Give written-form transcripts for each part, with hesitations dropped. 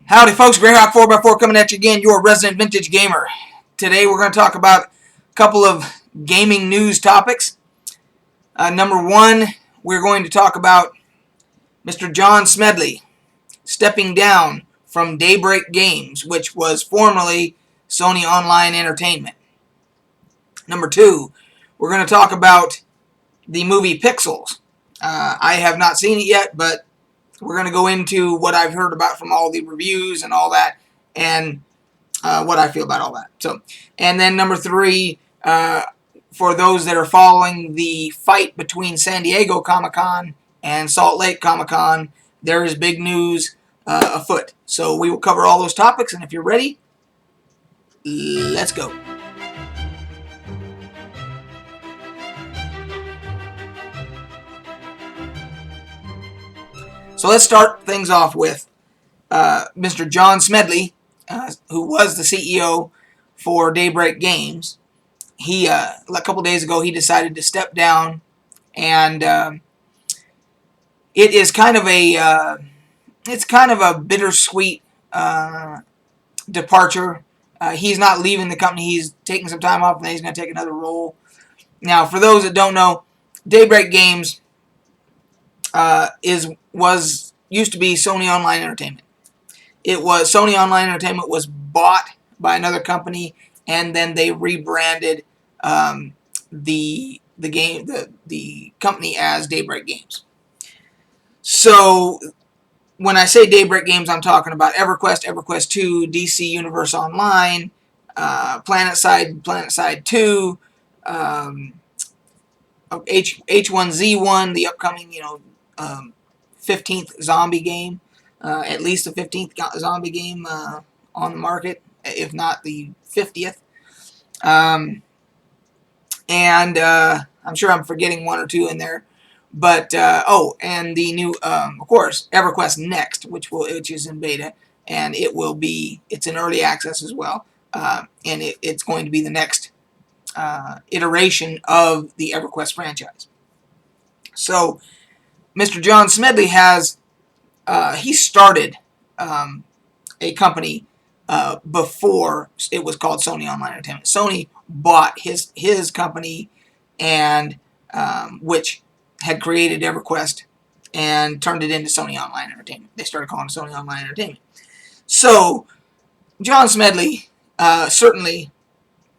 Howdy folks, Greyhawk 4x4 coming at you again, your resident vintage gamer. Today we're going to talk about a couple of gaming news topics. Number one, we're going to talk about Mr. John Smedley stepping down from Daybreak Games, which was formerly Sony Online Entertainment. Number two, we're going to talk about the movie Pixels. I have not seen it yet, but we're going to go into what I've heard about from all the reviews and all that, and what I feel about all that. And then number three, for those that are following the fight between San Diego Comic-Con and Salt Lake Comic-Con, there is big news afoot. So we will cover all those topics, and if you're ready, let's go. So let's start things off with Mr. John Smedley, who was the CEO for Daybreak Games. He a couple days ago he decided to step down, and it is kind of a bittersweet departure. He's not leaving the company. He's taking some time off, and then he's going to take another role. Now, for those that don't know, Daybreak Games used to be Sony Online Entertainment. Sony Online Entertainment was bought by another company, and then they rebranded the company as Daybreak Games. So when I say Daybreak Games, I'm talking about EverQuest, EverQuest 2, DC Universe Online, PlanetSide 2, H1Z1, the upcoming 15th zombie game, at least the 15th zombie game on the market, if not the 50th. And I'm sure I'm forgetting one or two in there. But, and the new, of course, EverQuest Next, which is in beta, and it's in early access as well. And it's going to be the next iteration of the EverQuest franchise. So, Mr. John Smedley he started a company before it was called Sony Online Entertainment. Sony bought his company, and which had created EverQuest and turned it into Sony Online Entertainment. They started calling it Sony Online Entertainment. So John Smedley certainly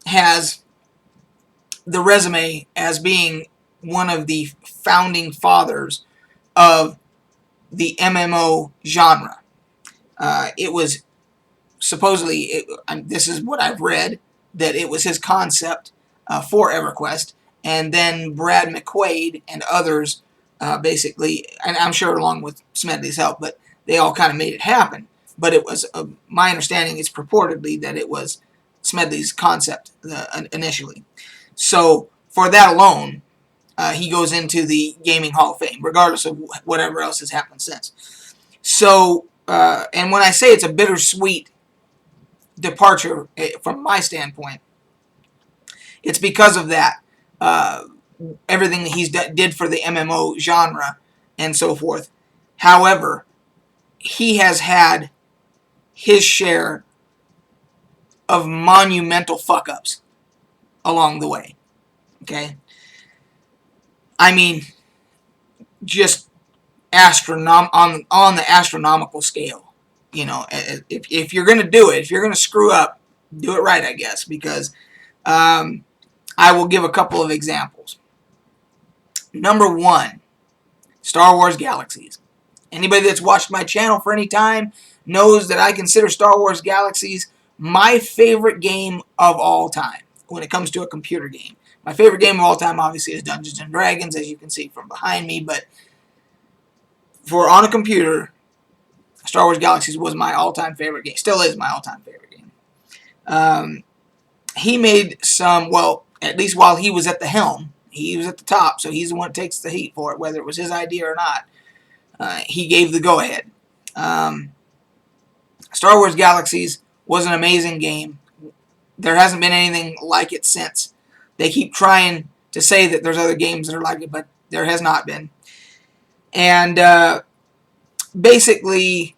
has the resume as being one of the founding fathers of the MMO genre. It was supposedly, this is what I've read, that it was his concept for EverQuest, and then Brad McQuaid and others basically, and I'm sure along with Smedley's help, but they all kind of made it happen. But it was, my understanding is purportedly that it was Smedley's concept initially. So for that alone, he goes into the Gaming Hall of Fame, regardless of whatever else has happened since. So, and when I say it's a bittersweet departure from my standpoint, it's because of that. Everything that he's did for the MMO genre and so forth. However, he has had his share of monumental fuck-ups along the way. Okay? I mean, just on the astronomical scale. If you're going to do it, if you're going to screw up, do it right, I guess, because I will give a couple of examples. Number one, Star Wars Galaxies. Anybody that's watched my channel for any time knows that I consider Star Wars Galaxies my favorite game of all time when it comes to a computer game. My favorite game of all time, obviously, is Dungeons & Dragons, as you can see from behind me, but on a computer, Star Wars Galaxies was my all-time favorite game. Still is my all-time favorite game. He made some, well, at least while he was at the helm, he was at the top, so he's the one that takes the heat for it, whether it was his idea or not. He gave the go-ahead. Star Wars Galaxies was an amazing game. There hasn't been anything like it since. They keep trying to say that there's other games that are like it, but there has not been. And basically,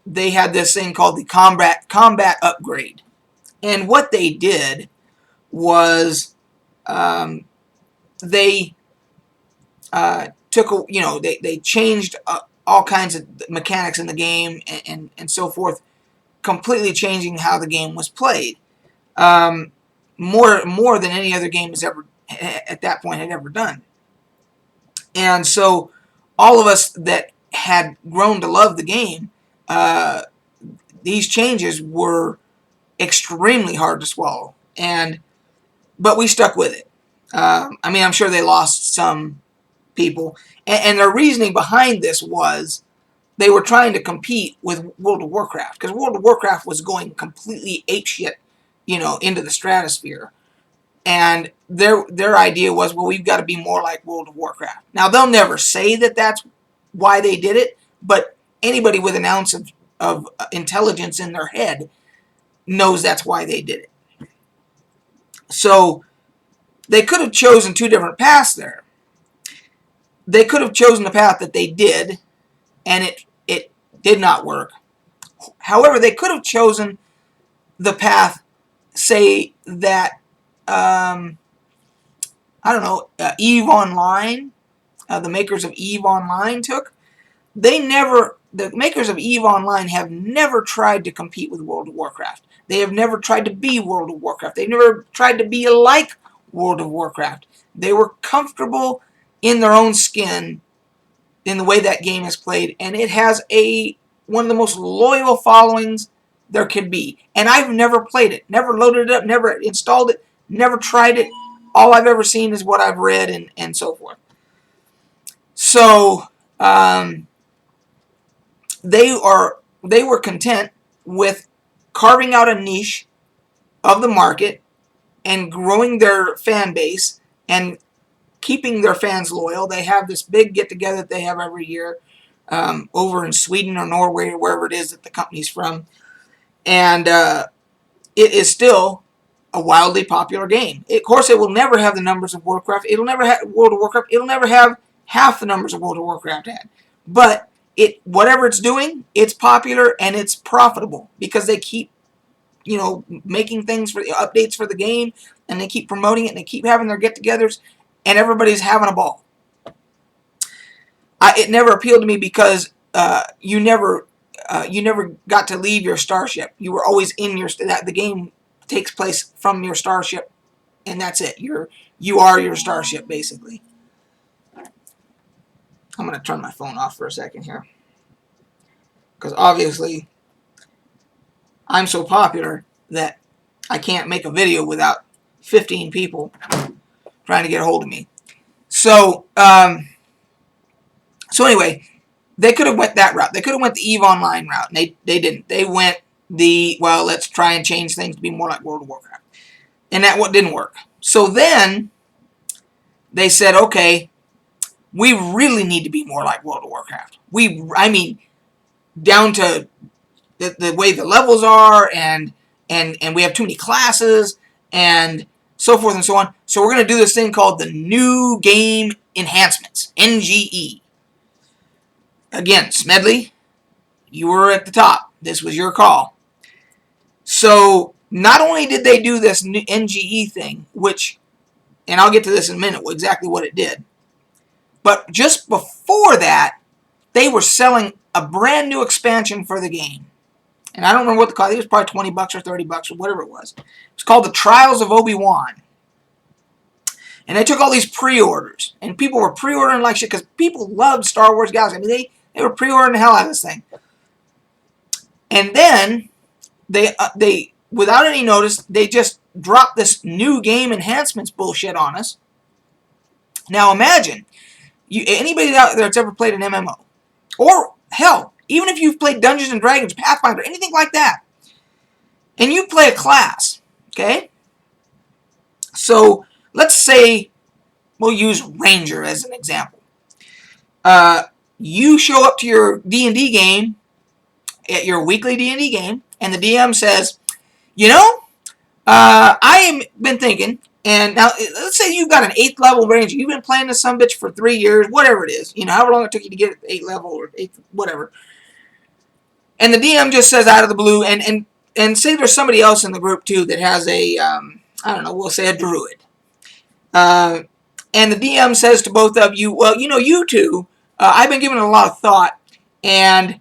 they had this thing called the combat upgrade. And what they did was they they changed all kinds of mechanics in the game and so forth, completely changing how the game was played. More than any other game has ever at that point had ever done. And so all of us that had grown to love the game, these changes were extremely hard to swallow, but we stuck with it. I'm sure they lost some people, and their reasoning behind this was they were trying to compete with World of Warcraft, because World of Warcraft was going completely apeshit, into the stratosphere. And their idea was, well, we've got to be more like World of Warcraft. Now, they'll never say that that's why they did it, but anybody with an ounce of intelligence in their head knows that's why they did it. So they could have chosen two different paths there. They could have chosen the path that they did, and it did not work. However, they could have chosen the path, say, that EVE Online, the makers of EVE Online took. The makers of EVE Online have never tried to compete with World of Warcraft. They have never tried to be World of Warcraft. They've never tried to be like World of Warcraft. They were comfortable in their own skin in the way that game is played, and it has one of the most loyal followings there could be. And I've never played it, never loaded it up, never installed it, never tried it. All I've ever seen is what I've read and so forth. So they were content with carving out a niche of the market and growing their fan base and keeping their fans loyal. They have this big get-together that they have every year over in Sweden or Norway or wherever it is that the company's from. And it is still a wildly popular game. Of course, it will never have the numbers of Warcraft. It'll never have World of Warcraft. It'll never have half the numbers of World of Warcraft had. But whatever it's doing, it's popular and it's profitable because they keep, making things for the updates for the game, and they keep promoting it, and they keep having their get-togethers, and everybody's having a ball. It never appealed to me because you never got to leave your starship. You were always in the game takes place from your starship, and that's it. You are your starship, basically. I'm going to turn my phone off for a second here, because obviously I'm so popular that I can't make a video without 15 people trying to get a hold of me. So anyway, they could have went that route. They could have went the EVE Online route, and they didn't. They went let's try and change things to be more like World of Warcraft. And that didn't work. So then they said, okay, we really need to be more like World of Warcraft. Down to the way the levels are, and we have too many classes, and so forth and so on. So we're going to do this thing called the New Game Enhancements, NGE. Again, Smedley, you were at the top. This was your call. So not only did they do this NGE thing, and I'll get to this in a minute, exactly what it did, but just before that, they were selling a brand new expansion for the game. And I don't remember what the cost. It was probably $20 or $30 or whatever it was. It's called the Trials of Obi-Wan. And they took all these pre-orders, and people were pre-ordering like shit because people loved Star Wars Galaxy. They were pre-ordering the hell out of this thing. And then they without any notice, they just dropped this new game enhancements bullshit on us. Now imagine, anybody out there that's ever played an MMO, or hell, even if you've played Dungeons and Dragons, Pathfinder, anything like that, and you play a class, okay? So let's say we'll use Ranger as an example. You show up to your D&D game, at your weekly D&D game, and the DM says, I have been thinking, and now let's say you've got an 8th level Ranger. You've been playing this sumbitch for 3 years, whatever it is, however long it took you to get 8th level or 8th, whatever. And the DM just says out of the blue, and say there's somebody else in the group too that has a, I don't know, we'll say a druid. And the DM says to both of you, well, you two, I've been giving it a lot of thought, and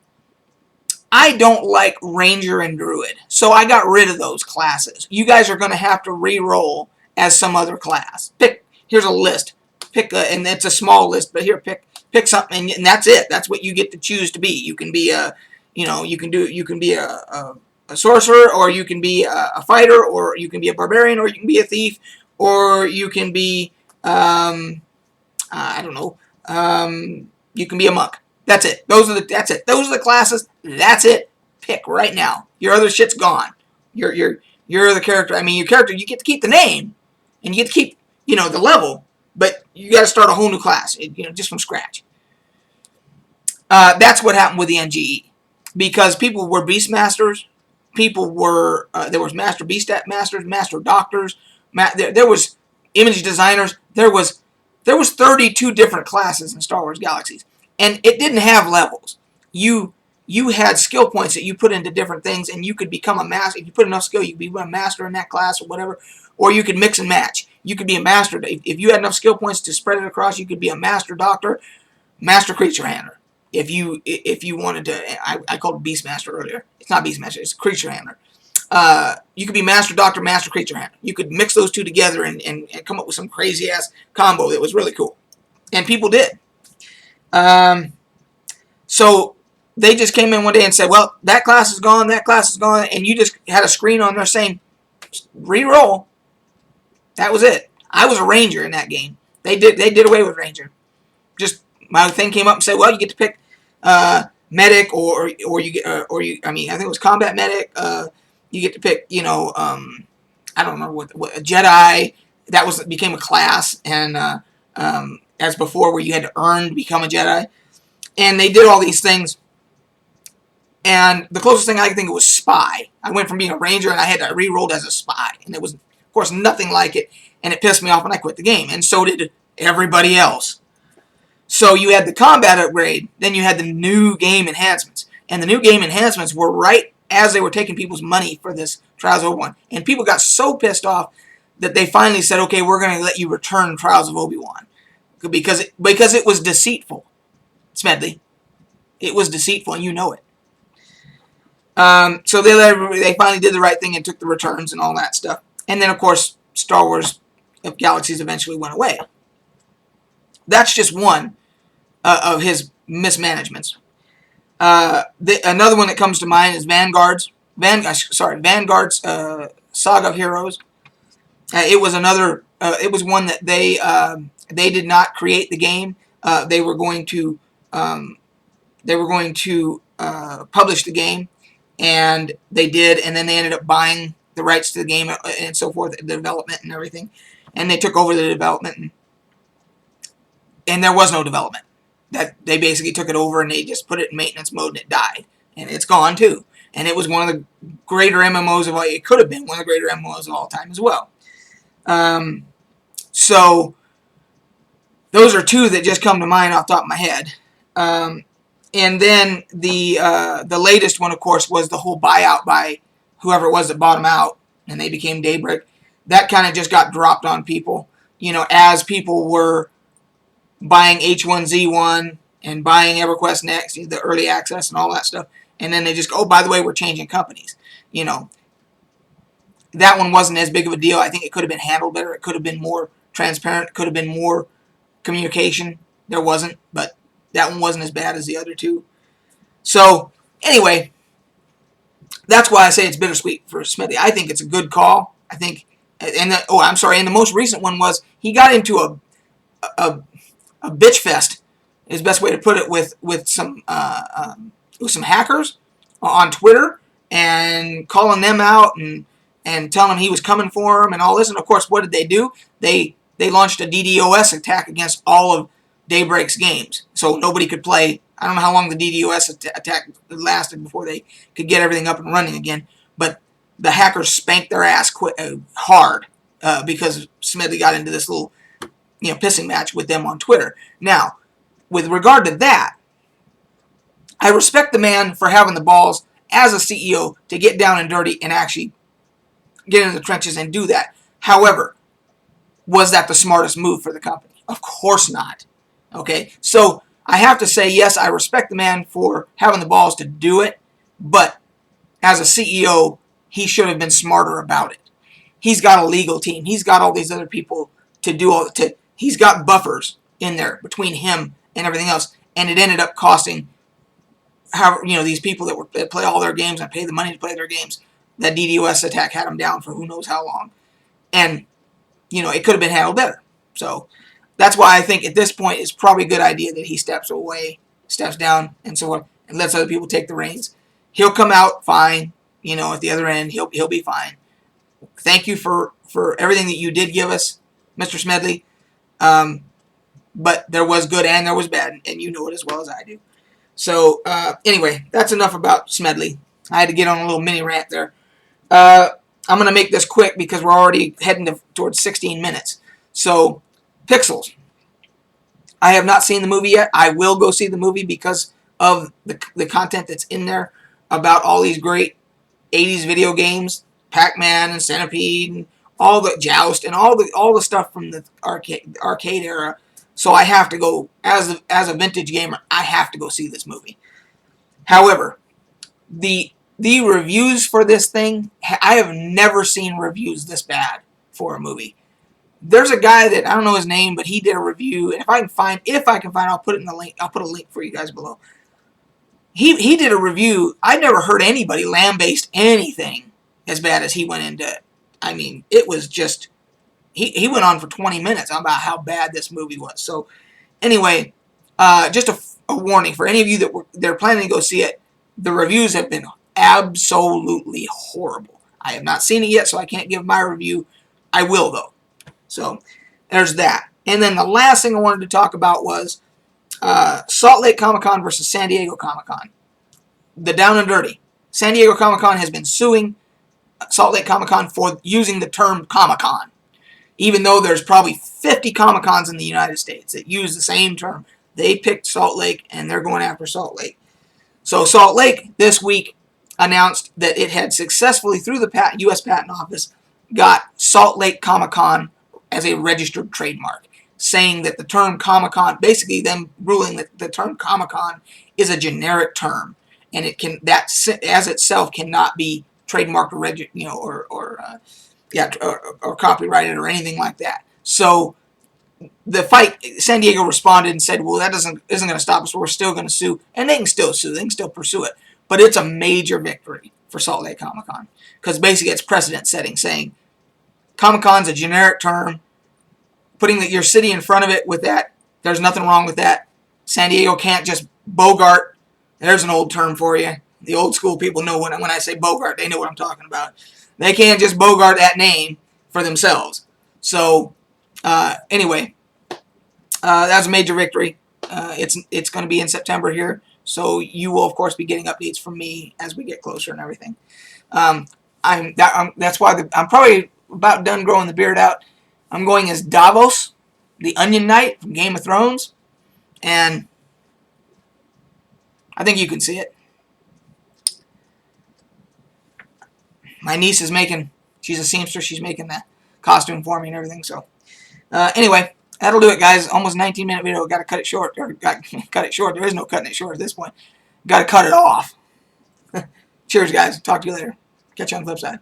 I don't like Ranger and Druid, so I got rid of those classes. You guys are going to have to re-roll as some other class. Here's a list. And it's a small list, but here, pick something, and that's it. That's what you get to choose to be. You can be you can be a sorcerer, or you can be a fighter, or you can be a barbarian, or you can be a thief, or you can be, I don't know, you can be a monk. That's it. That's it. Those are the classes. That's it. Pick right now. Your other shit's gone. You're the character. I mean, your character, you get to keep the name, and you get to keep, the level, but you got to start a whole new class, just from scratch. That's what happened with the NGE, because people were Beastmasters. People were, there was Master Beastat Masters, Master Doctors, there was image designers. There was 32 different classes in Star Wars Galaxies. And it didn't have levels. You had skill points that you put into different things, and you could become a master. If you put enough skill, you could be a master in that class or whatever. Or you could mix and match. You could be a master. If you had enough skill points to spread it across, you could be a master doctor, master creature handler. If you wanted to, I called it Beastmaster earlier. It's not Beastmaster, it's creature handler. You could be master doctor, master creature handler. You could mix those two together and come up with some crazy ass combo that was really cool. And people did. So they just came in one day and said, well, that class is gone, and you just had a screen on there saying, re-roll. That was it. I was a ranger in that game. They did away with ranger. Just my thing came up and said, well, you get to pick medic, or you get, I think it was combat medic. You get to pick, I don't remember what a Jedi. That became a class, and as before, where you had to earn to become a Jedi. And they did all these things. And the closest thing I could think of was spy. I went from being a ranger, and I had to re-rolled as a spy. And it was, of course, nothing like it. And it pissed me off, and I quit the game. And so did everybody else. So you had the combat upgrade. Then you had the new game enhancements. And the new game enhancements were right as they were taking people's money for this Trials of Obi-Wan. And people got so pissed off that they finally said, okay, we're going to let you return Trials of Obi-Wan. Because it was deceitful. Smedley. It was deceitful, and you know it. So they finally did the right thing and took the returns and all that stuff. And then, of course, Star Wars Galaxies eventually went away. That's just one of his mismanagements. Another one that comes to mind is Vanguard's Saga of Heroes. It was another. It was one that they did not create the game. They were going to publish the game, and they did, and then they ended up buying the rights to the game and so forth, the development and everything, and they took over the development, and there was no development. That they basically took it over and they just put it in maintenance mode, and it died, and it's gone too. And it was one of the greater MMOs of all. It could have been one of the greater MMOs of all time as well. So those are two that just come to mind off the top of my head. And then the latest one, of course, was the whole buyout by whoever it was that bought them out, and they became Daybreak. That kind of just got dropped on people, as people were buying H1Z1 and buying EverQuest Next, the early access and all that stuff, and then they just go, oh, by the way, we're changing companies. That one wasn't as big of a deal. I think it could have been handled better. It could have been more transparent. It could have been more communication. There wasn't, but that one wasn't as bad as the other two. So, anyway, that's why I say it's bittersweet for Smedley. I think it's a good call. I think, and the most recent one was he got into a bitch fest, is the best way to put it, with some hackers on Twitter, and calling them out and telling them he was coming for them and all this. And of course, what did they do? They launched a DDoS attack against all of Daybreak's games, so nobody could play. I don't know how long the DDoS attack lasted before they could get everything up and running again, but the hackers spanked their ass hard because Smedley got into this little pissing match with them on Twitter. Now, with regard to that, I respect the man for having the balls as a CEO to get down and dirty and actually get into the trenches and do that. However, was that the smartest move for the company? Of course not. Okay, so I have to say, yes, I respect the man for having the balls to do it, but as a CEO, he should have been smarter about it. He's got a legal team. He's got all these other people to do all the. He's got buffers in there between him and everything else, and it ended up costing, these people that play all their games and pay the money to play their games. That DDoS attack had them down for who knows how long, and it could have been handled better. So that's why I think at this point it's probably a good idea that he steps down, and so on, and lets other people take the reins. He'll come out fine. At the other end, he'll be fine. Thank you for everything that you did give us, Mr. Smedley. But there was good and there was bad, and you know it as well as I do. So anyway, that's enough about Smedley. I had to get on a little mini rant there. I'm going to make this quick because we're already heading towards 16 minutes. So, Pixels. I have not seen the movie yet. I will go see the movie because of the content that's in there about all these great 80s video games, Pac-Man and Centipede, and all the Joust, and all the stuff from the arcade era. So I have to go, as a vintage gamer, I have to go see this movie. However, the reviews for this thing, I have never seen reviews this bad for a movie. There's a guy that, I don't know his name, but he did a review, and if I can find, I'll put it in the link. I'll put a link for you guys below. He did a review. I've never heard anybody lambaste anything as bad as he went into it. I mean, it was just, he went on for 20 minutes about how bad this movie was. So, anyway, just a warning for any of you they're planning to go see it. The reviews have been absolutely horrible. I have not seen it yet, so I can't give my review. I will, though. So, there's that. And then the last thing I wanted to talk about was Salt Lake Comic-Con versus San Diego Comic-Con. The down and dirty. San Diego Comic-Con has been suing Salt Lake Comic-Con for using the term Comic-Con, even though there's probably 50 Comic-Cons in the United States that use the same term. They picked Salt Lake, and they're going after Salt Lake. So Salt Lake this week announced that it had successfully, through the U.S. Patent Office, got Salt Lake Comic-Con as a registered trademark, saying that the term Comic-Con, basically them ruling that the term Comic-Con is a generic term, and that as itself cannot be trademarked or copyrighted or anything like that. So the fight, San Diego responded and said, well, that isn't going to stop us. We're still going to sue, and they can still sue. They can still pursue it, but it's a major victory for Salt Lake Comic-Con because basically it's precedent setting, saying Comic-Con's a generic term. Putting your city in front of it with that, there's nothing wrong with that. San Diego can't just bogart. There's an old term for you. The old school people know when I say bogart, they know what I'm talking about. They can't just bogart that name for themselves. So, anyway, that was a major victory. It's going to be in September here, so you will of course be getting updates from me as we get closer and everything. That's why I'm probably about done growing the beard out. I'm going as Davos, the Onion Knight from Game of Thrones, and I think you can see it. My niece is she's a seamstress, she's making that costume for me and everything, so. Anyway, that'll do it, guys. Almost 19-minute video. Got to cut it short. Cut it short. There is no cutting it short at this point. Got to cut it off. Cheers, guys. Talk to you later. Catch you on the flip side.